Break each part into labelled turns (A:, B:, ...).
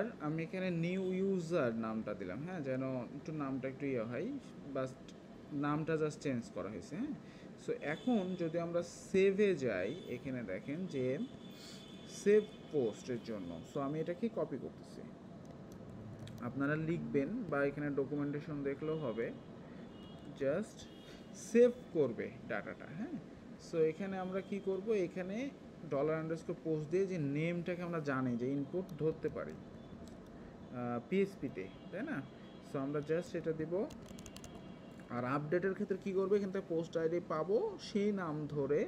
A: আর আমি এখানে new user নামটা দিলাম, হ্যাঁ, যেন একটু নামটা একটু ইয়ে হয়, বাস নামটা জাস্ট চেঞ্জ করা হয়েছে, হ্যাঁ। সো এখন যদি আমরা সেভে যাই, এখানে দেখেন যে সেভ পোস্টের জন্য, সো আমি এটাকে কপি করতেছি, আপনারা লিখবেন বা এখানে ডকুমেন্টেশন দেখলেও হবে, জাস্ট সেভ করবে ডাটাটা, হ্যাঁ। সো এখানে আমরা কি করব, এখানে $_ পোস্ট দিয়ে যে নেমটাকে আমরা জানি যে ইনপুট ধরতে পারি পিএসপিতে, তাই না। সো আমরা জাস্ট এটা দিব। আর আপডেটের ক্ষেত্রে কী করবে, এখান থেকে পোস্ট আইডি পাবো, সেই নাম ধরে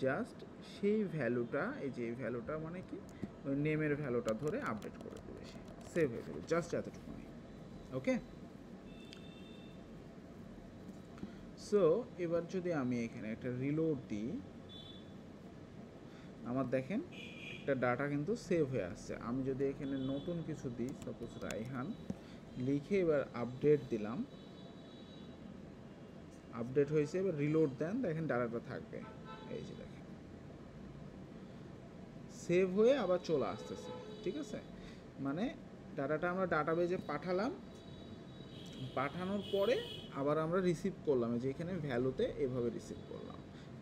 A: জাস্ট সেই ভ্যালুটা, এই যে এই ভ্যালুটা মানে কি ওই নেমের ভ্যালুটা ধরে আপডেট করে দেবে, সে সেভ হয়ে যাবে, জাস্ট এতটুকুনি। ওকে, সো এবার যদি আমি এখানে একটা রিলোড দিই, আমার দেখেন একটা ডাটা কিন্তু সেভ হয়ে আসছে। আমি যদি এখানে নতুন কিছু দিই, সাপোজ রাইহান লিখে এবার আপডেট দিলাম, আপডেট হয়েছে, এবার রিলোড দেন, দেখেন ডাটাটা থাকবে, এই যে দেখেন সেভ হয়ে আবার চলে আসতেছে, ঠিক আছে। মানে ডাটাটা আমরা ডাটাবেজে পাঠালাম, পাঠানোর পরে আবার আমরা রিসিভ করলাম, যে এখানে ভ্যালুতে এভাবে রিসিভ করলাম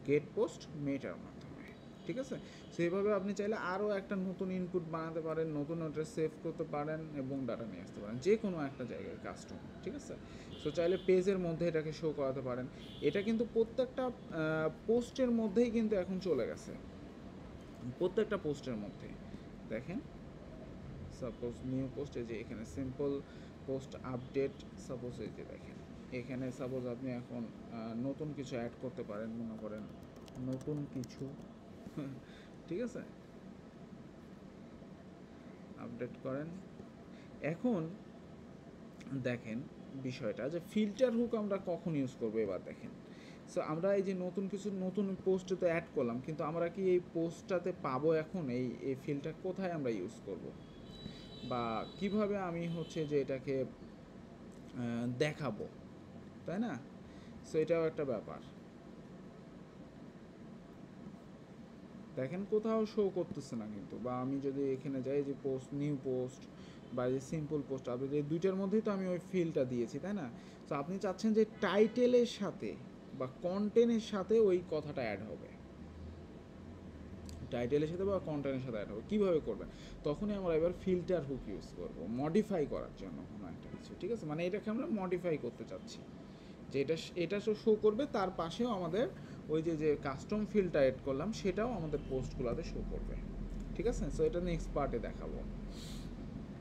A: গেট পোস্ট মেটার মাধ্যমে, ঠিক আছে। সেইভাবে আপনি চাইলে আরও একটা নতুন ইনপুট বানাতে পারেন, নতুন অ্যাড্রেস সেভ করতে পারেন এবং ডাটা নিয়ে আসতে পারেন যে কোনো একটা জায়গায় কাস্টম, ঠিক আছে। সো চাইলে পেজের মধ্যে এটাকে শো করাতে পারেন। এটা কিন্তু প্রত্যেকটা পোস্টের মধ্যেই কিন্তু এখন চলে গেছে, প্রত্যেকটা পোস্টের মধ্যে দেখেন। সাপোজ নিউ পোস্টে যে এখানে সিম্পল পোস্ট আপডেট, সাপোজ এই যে দেখেন এখানে সাপোজ আপনি এখন নতুন কিছু অ্যাড করতে পারেন, মনে করেন নতুন কিছু ঠিক আছে, আপডেট করেন। এখন দেখেন বিষয়টা যে ফিল্টার হুক আমরা কখন ইউজ করবো, এবার দেখেন। সো আমরা এই যে নতুন কিছু নতুন পোস্টে তো অ্যাড করলাম, কিন্তু আমরা কি এই পোস্টটাতে পাবো এখন এই ফিল্টার কোথায় আমরা ইউজ করব, বা কিভাবে আমি হচ্ছে যে এটাকে দেখাবো, তাই না। সো এটাও একটা ব্যাপার, দেখেন কোথাও শো করতেছে না কিন্তু। বা আমি যদি এখানে যাই যে পোস্ট, নিউ পোস্ট বা যে সিম্পল পোস্ট, আপনি যে দুইটার মধ্যেই তো আমি ওই ফিলটা দিয়েছি, তাই না। সো আপনি চাচ্ছেন যে টাইটেলের সাথে বা কন্টেন্টের সাথে ওই কথাটা অ্যাড হবে, টাইটেলের সাথে বা কন্টেন্টের সাথে অ্যাড হবে, কীভাবে করবেন, তখনই আমরা এবার ফিল্টার হুক ইউজ করবো মডিফাই করার জন্য কোনো একটা কিছু, ঠিক আছে। মানে এটাকে আমরা মডিফাই করতে চাচ্ছি যে এটা শো করবে, তার পাশেও আমাদের ওই যে কাস্টম ফিল্ডটা এড করলাম সেটাও আমাদের পোস্টগুলোতে শো করবে, ঠিক আছে। সো এটা নেক্সট পার্টে দেখাবো।